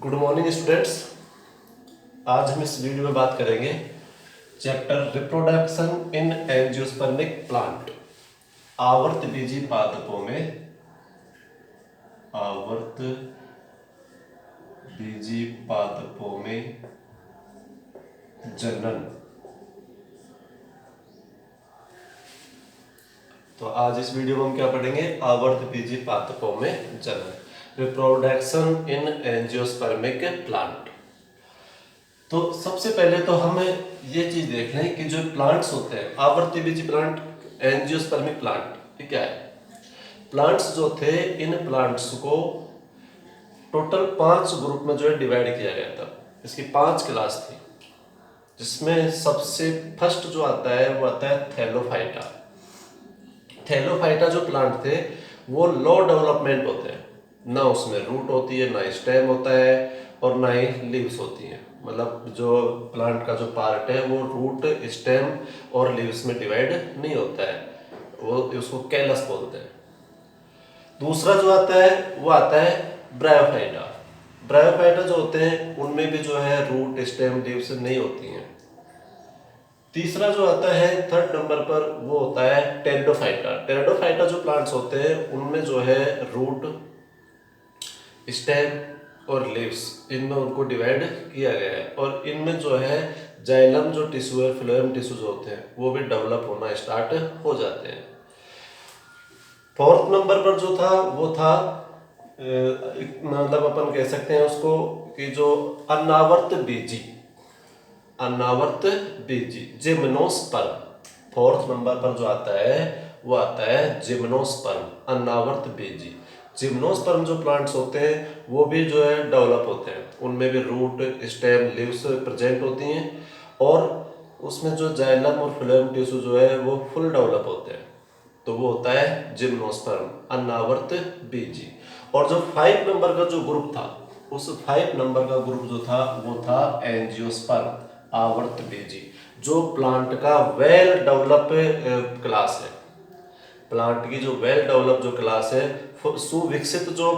Good morning students. आज हम इस वीडियो में बात करेंगे chapter reproduction in angiospermic plant. आवर्तबीजी पादपों में जनन। तो आज इस वीडियो में हम क्या पढ़ेंगे? आवर्तबीजी पादपों में जनन, रिप्रोडक्शन इन एंजियोस्पर्मिक प्लांट। तो सबसे पहले तो हम ये चीज देख लें कि जो प्लांट्स होते हैं, आवर्तबीजी प्लांट, एंजियोस्पर्मिक प्लांट, ये क्या है? प्लांट्स जो थे, इन प्लांट्स को टोटल 5 ग्रुप में जो है डिवाइड किया गया था। इसकी 5 क्लास थी, जिसमें सबसे फर्स्ट जो आता है वो आता है थैलोफाइटा। थैलोफाइटा जो प्लांट थे वो लो डेवलपमेंट होते हैं, ना उसमें रूट होती है, ना स्टेम होता है, और ना ही लीव्स होती हैं। मतलब जो प्लांट का जो पार्ट है वो रूट, स्टेम और लीव्स में डिवाइड नहीं होता है, वो उसको कैलस बोलते हैं। दूसरा जो आता है वो आता है ब्रायोफाइटा। ब्रायोफाइटा जो होते हैं उनमें भी जो है रूट, स्टेम, लीव्स नहीं होती हैं। तीसरा जो आता है थर्ड नंबर पर, वो होता है टेरिडोफाइटा। टेरिडोफाइटा जो प्लांट्स होते हैं उनमें जो है रूट, स्टेम और लीव्स, इनमें उनको डिवाइड किया गया है। और इनमें जो है जाइलम जो टिश्यू है, फ्लोएम टिश्यू जो होते हैं, वो भी डेवलप होना स्टार्ट हो जाते हैं। फोर्थ नंबर पर जो था वो था मतलब अपन कह सकते हैं उसको कि जो अनावर्त बीजी, अनावर्त बीजी जिम्नोस्पर्म। फोर्थ नंबर पर जो आता है वो आता है जिम्नोस्पर्म, अनावर्त बीजी। जिम्नोस्पर्म जो प्लांट्स होते हैं वो भी जो है डेवलप होते हैं, उनमें भी रूट, स्टेम, लीव्स प्रेजेंट होती हैं, और उसमें जो जाइलम और फ्लोएम टिश्यू जो है वो फुल डेवलप होते हैं। तो वो होता है जिम्नोस्पर्म, अनावर्त बीजी। और जो 5 नंबर का जो ग्रुप था, उस 5 नंबर का ग्रुप जो था वो था एंजियोस्पर्म, आवर्त बीजी, जो प्लांट का वेल डेवलप क्लास है। प्लांट की जो वेल डेवलप जो क्लास है, सुविकसित जो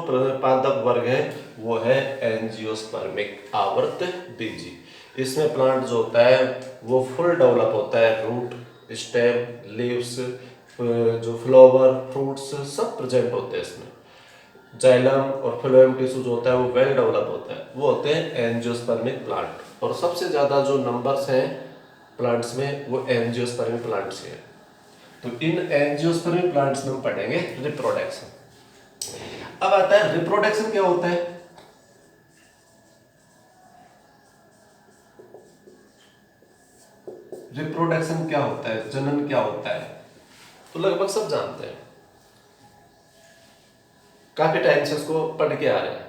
पादप वर्ग है, वो है एंजियोस्पर्मिक, आवर्त बीजी। इसमें प्लांट जो होता है वो फुल डेवलप होता है, रूट, स्टेम, लीव्स, जो फ्लावर, फ्रूट्स सब प्रेजेंट होते हैं इसमें। जाइलम और फ्लोएम टिश्यू जो होता है वो वेल डेवलप होता है, वो होते हैं एंजियोस्पर्मिक प्लांट। और सबसे ज्यादा जो नंबर्स हैं प्लांट्स में वो एंजियोस्पर्मिक प्लांट्स हैं। तो इन एंजियोस्पर्मिक प्लांट्स में हम पढ़ेंगे रिप्रोडक्शन। अब आता है रिप्रोडक्शन क्या होता है। रिप्रोडक्शन क्या होता है, जनन क्या होता है, तो लगभग सब जानते हैं, काफी टाइम से इसको पढ़ के आ रहे हैं।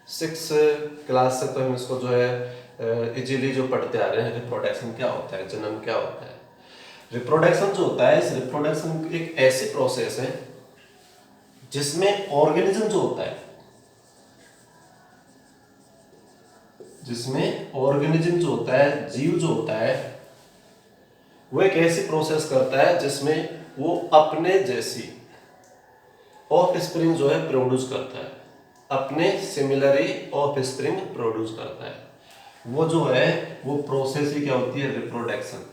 6 क्लास से तो हम इसको जो है इजीली जो पढ़ते आ रहे हैं, रिप्रोडक्शन क्या होता है, जनन क्या होता है। रिप्रोडक्शन जो होता है, इस रिप्रोडक्शन एक ऐसी प्रोसेस है जिसमें ऑर्गेनिज्म जो होता है, जिसमें ऑर्गेनिज्म जो होता है, जीव जो होता है, वो एक ऐसी प्रोसेस करता है जिसमें वो अपने जैसी ऑफ स्प्रिंग जो है प्रोड्यूस करता है, अपने सिमिलरी ऑफ स्प्रिंग प्रोड्यूस करता है। वो जो है वो प्रोसेस ही क्या होती है? रिप्रोडक्शन।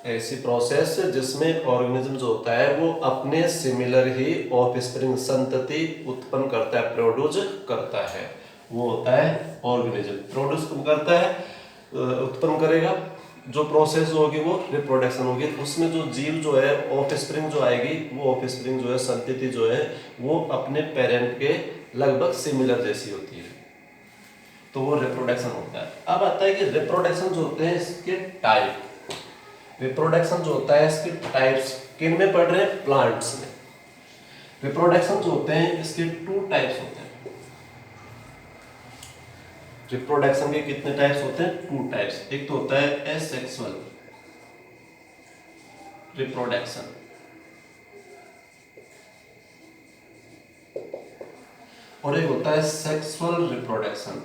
ऐसी प्रोसेस जिसमें ऑर्गेनिज्म जो होता है वो अपने सिमिलर ही ऑफ स्प्रिंग, संतति उत्पन्न करता है, प्रोड्यूस करता है, वो होता है ऑर्गेनिज्म। प्रोड्यूस करता है, उत्पन्न करेगा, जो प्रोसेस होगी वो रिप्रोडक्शन होगी। उसमें जो जीव जो है, ऑफ स्प्रिंग जो आएगी, वो ऑफ स्प्रिंग जो है, संतति जो है, वो अपने पेरेंट के लगभग सिमिलर जैसी होती है, तो वो रिप्रोडक्शन होता है। अब आता है कि रिप्रोडक्शन जो होते हैं इसके टाइप। रिप्रोडक्शन जो होता है इसके टाइप्स किन में पढ़ रहे हैं? प्लांट्स में। रिप्रोडक्शन जो होते हैं इसके 2 टाइप्स होते हैं। रिप्रोडक्शन के कितने टाइप्स होते हैं? 2 टाइप्स। एक तो होता है एसेक्सुअल रिप्रोडक्शन, और एक होता है सेक्सुअल रिप्रोडक्शन।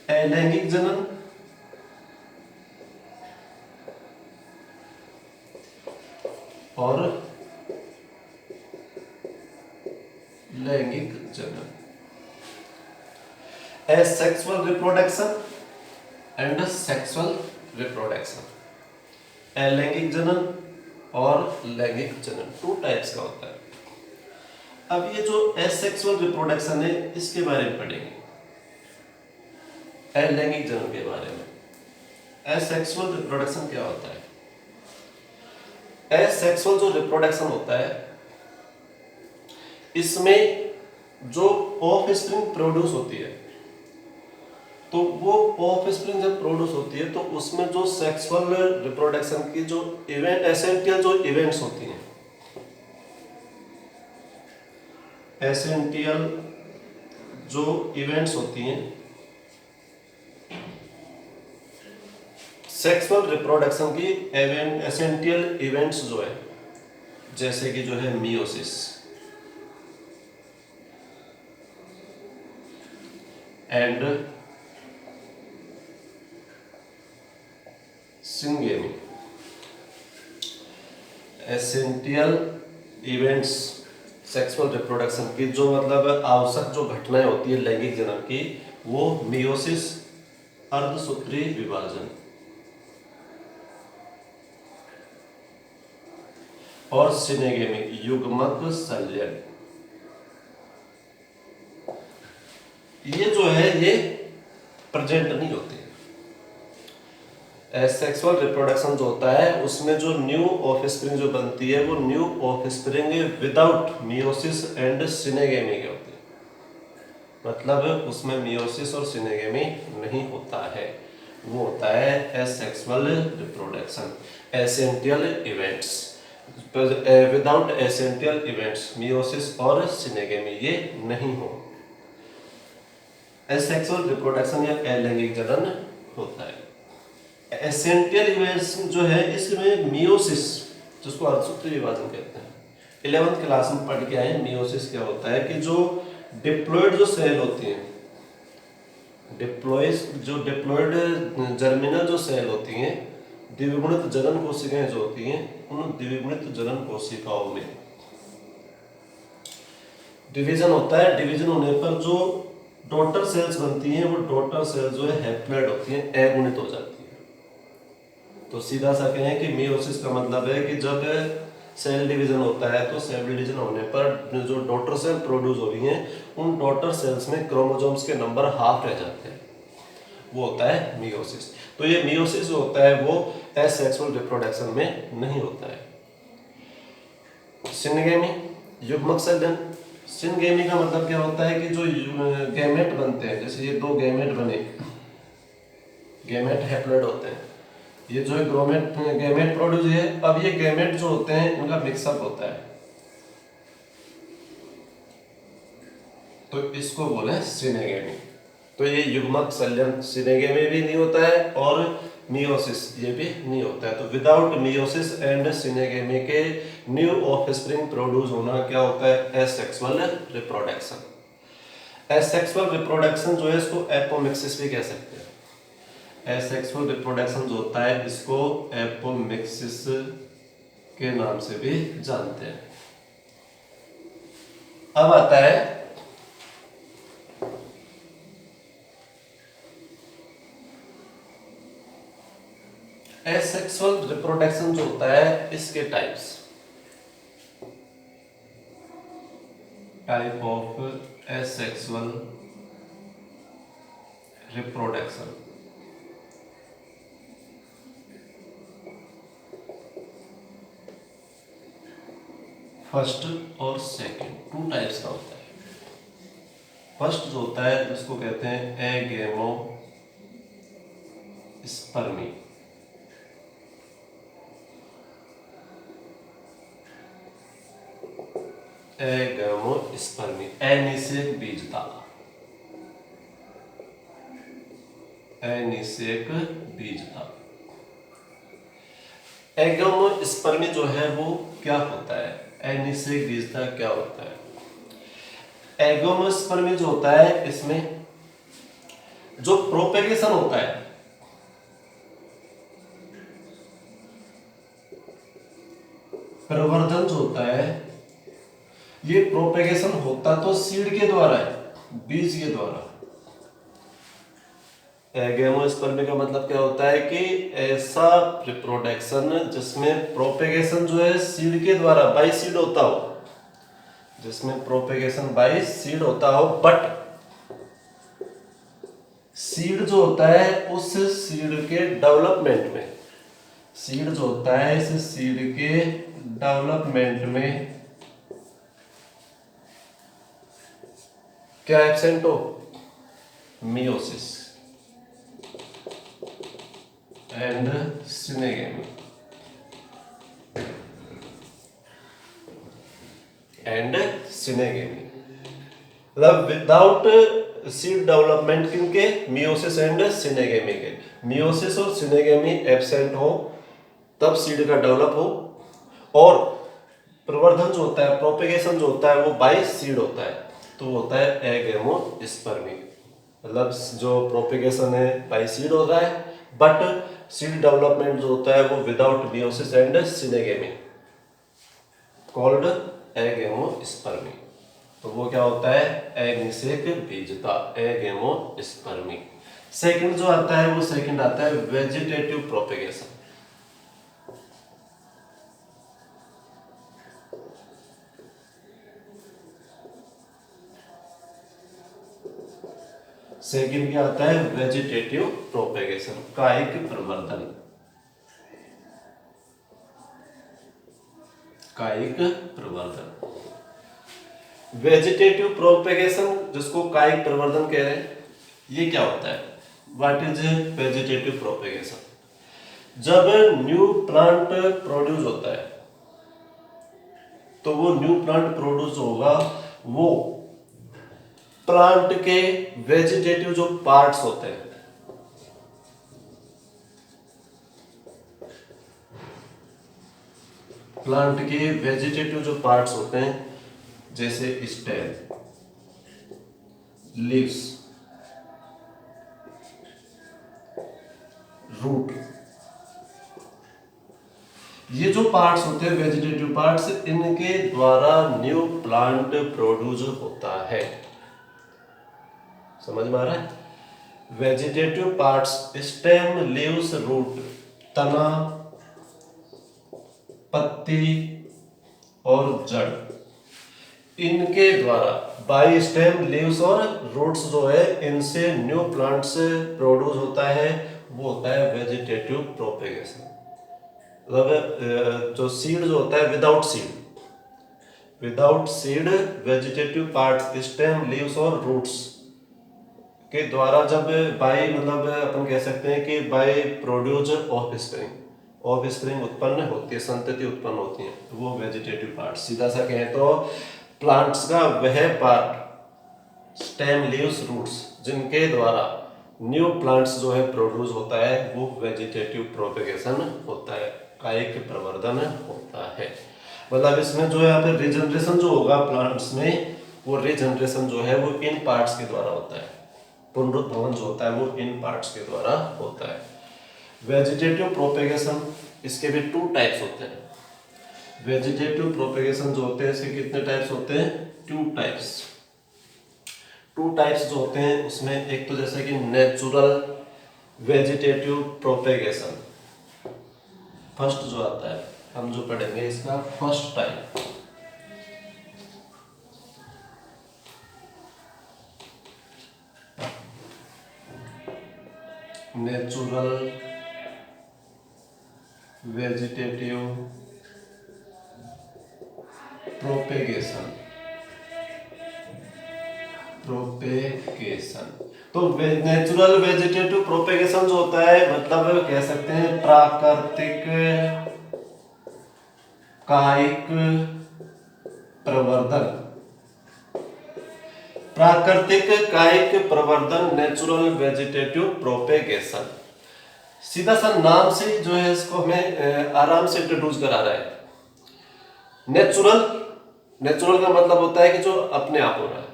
अलैंगिक जनन और लैंगिक जनन। Asexual reproduction and sexual reproduction, अलैंगिक जनन और लैंगिक जनन, 2 टाइप्स का होता है। अब ये जो एसेक्सुअल रिप्रोडक्शन है इसके बारे में पढ़ेंगे, अलैंगिक जनन के बारे में। एसेक्सुअल रिप्रोडक्शन क्या होता है? एसेक्सुअल जो रिप्रोडक्शन होता है इसमें जो ऑफस्प्रिंग प्रोड्यूस होती है, तो वो ऑफस्प्रिंग जब प्रोड्यूस होती है तो उसमें जो सेक्सुअल रिप्रोडक्शन की जो इवेंट, एसेंशियल जो इवेंट्स होती हैं, एसेंशियल जो इवेंट्स होती हैं सेक्सुअल रिप्रोडक्शन की, एसेंशियल इवेंट्स जो है, जैसे कि जो है meiosis and syngamy, essential events sexual reproduction की जो मतलब आवश्यक जो घटनाएं होती है लैंगिक जनन की, वो मियोसिस, अर्धसूत्री विभाजन और सिनेगेमी, युग्मक संलयन, ये जो है ये प्रेजेंट नहीं होते। सेक्सुअल रिप्रोडक्शन जो होता है उसमें जो न्यू ऑफस्प्रिंग जो बनती है वो new offspring without meiosis and syngamy के होती है, मतलब उसमें मियोसिस और सिनेगेमी नहीं होता है, वो होता है asexual reproduction, essential events, without essential events, meiosis और सिनेगेमी ये नहीं हो, एसेक्सुअल रिप्रोडक्शन या अलैंगिक जनन होता है। एसेंशियल इवेंट्स जो है इसमें मियोसिस, जिसको अर्धसूत्री विभाजन कहते हैं, 11th क्लास में पढ़ के आए। मियोसिस क्या होता है कि जो डिप्लॉयड जो सेल होती हैं, डिप्लॉयड जर्मिनल जो सेल होती हैं, द्विगुणित जनन कोशिकाएं जो होती हैं, उन द्विगुणित जनन कोशिकाओं में डिवीजन होता है। डिवीजन होने पर जो डॉटर सेल्स बनती हैं वो डॉटर सेल्स जो है हैप्लॉइड होती हैं, अगुणित हो जाती है। तो सीधा सा कहें कि मियोसिस का मतलब है कि जब सेल डिवीजन होता है तो सेल डिवीजन होने पर जो डॉटर सेल प्रोड्यूस हो रही हैं उन डॉटर सेल्स में क्रोमोसोम्स के नंबर हाफ रह जाते हैं, वो होता है मियोसिस। तो ये मियोसिस जो होता है वो एसेक्सुअल रिप्रोडक्शन में नहीं होता है। सिनगेमी, युग्मक संलयन। सिनगेमी का मतलब क्या होता है कि जो गैमेट बनते हैं, जैसे ये 2 गैमेट बने, गैमेट हैप्लॉइड होते हैं, ये जो है गैमेट प्रोड्यूस है। अब ये गैमेट जो होते हैं इनका मिक्सअप होता है, तो इसको बोले सिनेगेमी। तो ये युग्मक संलयन, सिनेगेमी भी नहीं होता है और मियोसिस ये भी नहीं होता है। तो विदाउट मियोसिस एंड सिनेगेमी के न्यू ऑफस्प्रिंग प्रोड्यूस होना क्या होता है? Asexual reproduction. एसेक्सुअल रिप्रोडक्शन जो है इसको एपोमिक्सिस भी कह सकते हैं। एसेक्सुअल रिप्रोडक्शन जो होता है इसको एपोमिक्सिस के नाम से भी जानते हैं। अब आता है एसेक्सुअल रिप्रोडक्शन जो होता है इसके types, type of asexual reproduction. First और सेकंड 2 टाइप्स का होता है। फर्स्ट जो होता है जिसको कहते हैं एगेमोस्पर्मी, एगेमोस्पर्मी, अनिषेक बीजता, अनिषेक बीजता। एगेमोस्पर्मी जो है वो क्या होता है? अनिषेक बीजता क्या होता है? एगोमोस्पर्मी जो होता है इसमें जो प्रोपेगेशन होता है, प्रवर्धन जो होता है ये प्रोपेगेशन होता तो सीड के द्वारा है, बीज के द्वारा। एगेमोस्पर्मी का मतलब क्या होता है कि ऐसा रिप्रोडक्शन जिसमें प्रोपेगेशन जो है सीड के द्वारा बाय सीड होता हो, जिसमें प्रोपेगेशन बाय सीड होता हो, बट सीड जो होता है उस सीड के डेवलपमेंट में, सीड जो होता है इस सीड के डेवलपमेंट में क्या एब्सेंट हो, मियोसिस एंड सिनेगेमी मतलब विदाउट सीड डेवलपमेंट किनके, मियोसिस एंड सिनेगेमी के। मियोसिस और सिनेगेमी एब्सेंट हो तब सीड का डेवलप हो, और प्रवर्धन जो होता है, प्रोपेगेशन जो होता है वो बाय सीड होता है, तो होता है एगेमोस्पर्मी। मतलब जो प्रोपेगेशन है बाय सीड हो रहा है, बट सीड डेवलपमेंट जो होता है वो without meiosis and syngamy, called agamospermy. तो वो क्या होता है, अनिषेक बीजता, एगेमोस्पर्मी। सेकंड जो आता है वो सेकंड आता है वेजिटेटिव प्रोपेगेशन। सेकंड क्या आता है, वेजिटेटिव प्रोपेगेशन, कायिक प्रवर्धन, कायिक प्रवर्धन। वेजिटेटिव प्रोपेगेशन जिसको कायिक प्रवर्धन कह रहे हैं, ये क्या होता है, व्हाट इज वेजिटेटिव प्रोपेगेशन? जब न्यू प्लांट प्रोड्यूस होता है तो वो न्यू प्लांट प्रोड्यूस होगा, वो प्लांट के वेजिटेटिव जो पार्ट्स होते हैं, प्लांट के वेजिटेटिव जो पार्ट्स होते हैं, जैसे स्टेम, लीव्स, रूट, ये जो पार्ट्स होते हैं वेजिटेटिव पार्ट्स, इनके द्वारा न्यू प्लांट प्रोड्यूस होता है। समझ में आ रहा है? Vegetative parts, stem, leaves, root, तना, पत्ती और जड़, इनके द्वारा बाय स्टेम, लीव्स और रूट्स जो है, इनसे न्यू प्लांट्स प्रोड्यूस होता है, वो होता है वेजिटेटिव प्रोपेगेशन। मतलब जो सीड जो होता है without seed, without seed vegetative parts, stem, leaves और रूट्स के द्वारा जब बाय, मतलब अपन कह सकते हैं कि बाय प्रोड्यूस ऑफस्प्रिंग, ऑफस्प्रिंग उत्पन्न होती है, संतति उत्पन्न होती है, तो वो वेजिटेटिव पार्ट। सीधा सा कहें तो प्लांट्स का वह पार्ट, स्टेम, लीव्स, रूट्स, जिनके द्वारा न्यू प्लांट्स जो है प्रोड्यूस होता है, वो वेजिटेटिव प्रोपेगेशन होता है, कायिक प्रवर्धन होता है। मतलब इसमें जो है यहाँ पे रीजनरेशन जो होगा प्लांट्स में, वो रीजनरेशन जो है वो इन पार्ट्स के द्वारा होता है, पुनरुत्थान जो होता है वो इन पार्ट्स के द्वारा होता है। वेजिटेटिव प्रोपेगेशन, इसके भी 2 टाइप्स होते हैं। वेजिटेटिव प्रोपेगेशन जो होते हैं, इसके कितने टाइप्स होते हैं, 2 टाइप्स। 2 टाइप्स जो होते हैं उसमें एक तो जैसे कि नेचुरल वेजिटेटिव प्रोपेगेशन, फर्स्ट जो आता है, हम जो पढ़ेंगे इसका first type, natural vegetative propagation, तो नेचुरल वेजिटेटिव प्रोपेगेशन जो होता है, मतलब कह सकते हैं प्राकृतिक कायिक प्रवर्धन, प्राकृतिक कायिक प्रवर्धन, नेचुरल वेजिटेटिव प्रोपेगेशन। सीधा सा नाम से जो है इसको हमें आराम से इंट्रोड्यूस करा रहा है। नेचुरल, नेचुरल का मतलब होता है कि जो अपने आप हो रहा है।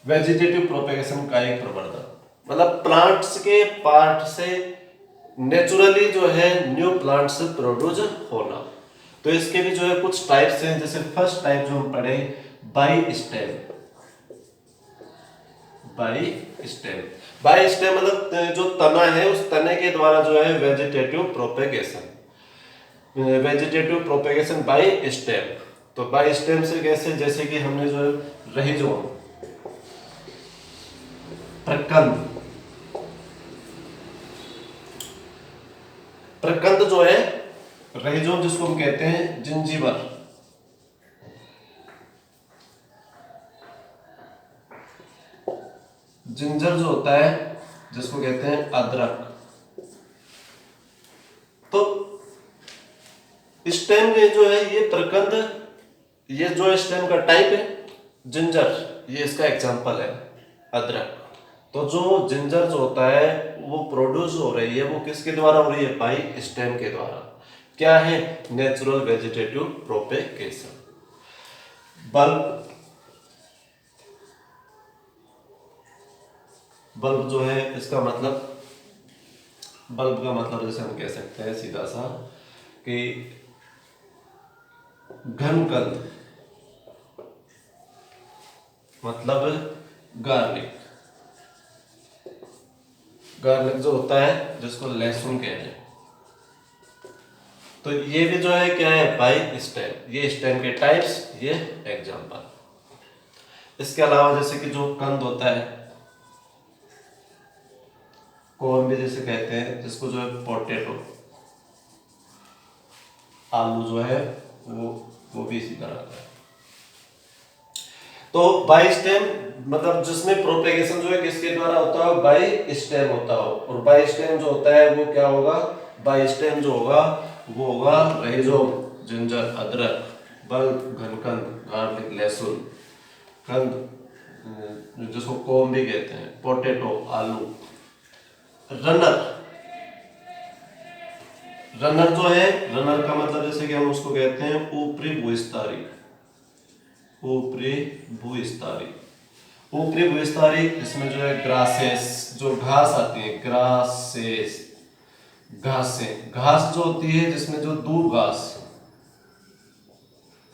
वेजिटेटिव प्रोपेगेशन, कायिक प्रवर्धन, मतलब प्लांट्स के पार्ट से नेचुरली जो है न्यू प्लांट्स प्रोड्यूस होना। तो इसके भी जो है कुछ टाइप्स हैं। जैसे फर्स्ट टाइप जो हम पढ़े by stem. By stem, by stem मतलब जो तना है उस तने के द्वारा जो है vegetative propagation, vegetative propagation by stem. तो बाई स्टेम से कैसे, जैसे कि हमने जो है रहीजोम, प्रकंद, प्रकंद जो है रहीजोम जिसको हम कहते हैं जिंजीवर, जिंजर जो होता है जिसको कहते हैं अदरक। तो स्टेम के जो है ये प्रकंद, ये जो स्टेम का टाइप है जिंजर, ये इसका एग्जांपल है अदरक। तो जो जिंजर जो होता है वो प्रोड्यूस हो रही है, वो किसके द्वारा हो रही है, बाई स्टेम के द्वारा। क्या है, natural vegetative propagation. Bulb, bulb जो है इसका मतलब, बल्ब का मतलब जैसे हम कह सकते हैं सीधा सा कि घनकंद, मतलब गार्लिक, गार्लिक जो होता है जिसको लहसुन कहते हैं। तो ये भी जो है क्या है, बाई स्टेम। ये स्टेम के टाइप्स, ये एग्जांपल। इसके अलावा जैसे कि जो कंद होता है, कॉर्न भी जैसे कहते हैं, जिसको जो है पोटैटो, आलू जो है वो भी इसी तरह का है। तो बाई स्टेम मतलब जिसमें प्रोपेगेशन जो है किसके द्वारा होता है, बाई स्टेम होता हो। और बाई स्टेम जो होता है वो क्या होगा, बाई स्टेम जो होगा वो होगा रहीजोम, जिंजर, अदरक, बल्ब, घनकंद, गार्लिक, लहसुन, कंद जिसको कॉर्न भी कहते हैं, पोटैटो, आलू। रनर, रनर जो है, रनर का मतलब जैसे कि हम उसको कहते हैं ऊपरी भूविस्तारी, ऊपरी भूविस्तारी, ऊपरी भूविस्तारी। इसमें जो है ग्रासेस, जो घास आती है, ग्रासेस, घासें, घास जो होती है जिसमें जो दूब घास,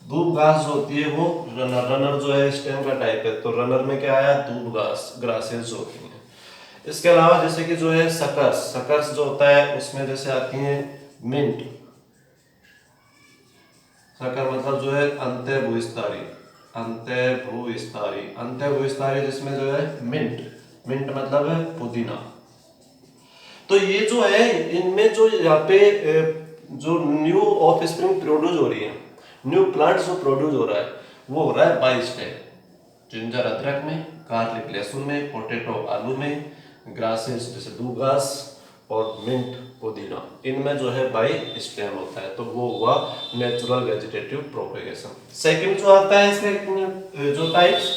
दूब घास जो होती है वो रनर, रनर जो है स्टेम का टाइप है। तो रनर में क्या आया, दूब घास, ग्रासेस जो होती है। इसके अलावा जैसे कि जो है सकर्स, सकर्स जो होता है उसमें जैसे आती है मिंट, सकर मतलब जो है अंत्य भूविस्तारी, अंत्य भूविस्तारी, अंत्य भूविस्तारी जिसमें जो है मिंट, मिंट मतलब है पुदीना। तो ये जो है इनमें जो यहाँ पे जो न्यू ऑफ स्प्रिंग प्रोड्यूस हो रही है, न्यू प्लांट जो प्रोड्यूस हो रहा है वो हो रहा है बाई स्टेम। जिंजर अदरक में, गार्लिक लहसुन में, पोटैटो आलू में, ग्रासेस जैसे दूब घास और मिंट पुदीना, इनमें जो है बाई स्टेम होता है। तो वो हुआ नेचुरल वेजिटेटिव प्रोपेगेशन। सेकंड जो आता है इसके जो टाइप्स,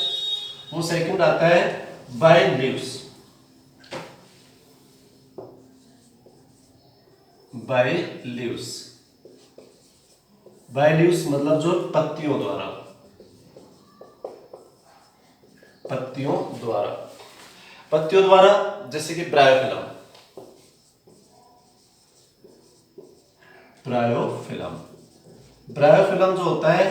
वो सेकंड आता है by leaves, by leaves. By leaves मतलब जो पत्तियों द्वारा, पत्तियों द्वारा, पत्तियों द्वारा जैसे कि ब्रायोफिलम, ब्रायोफिलम, ब्रायोफिलम जो होता है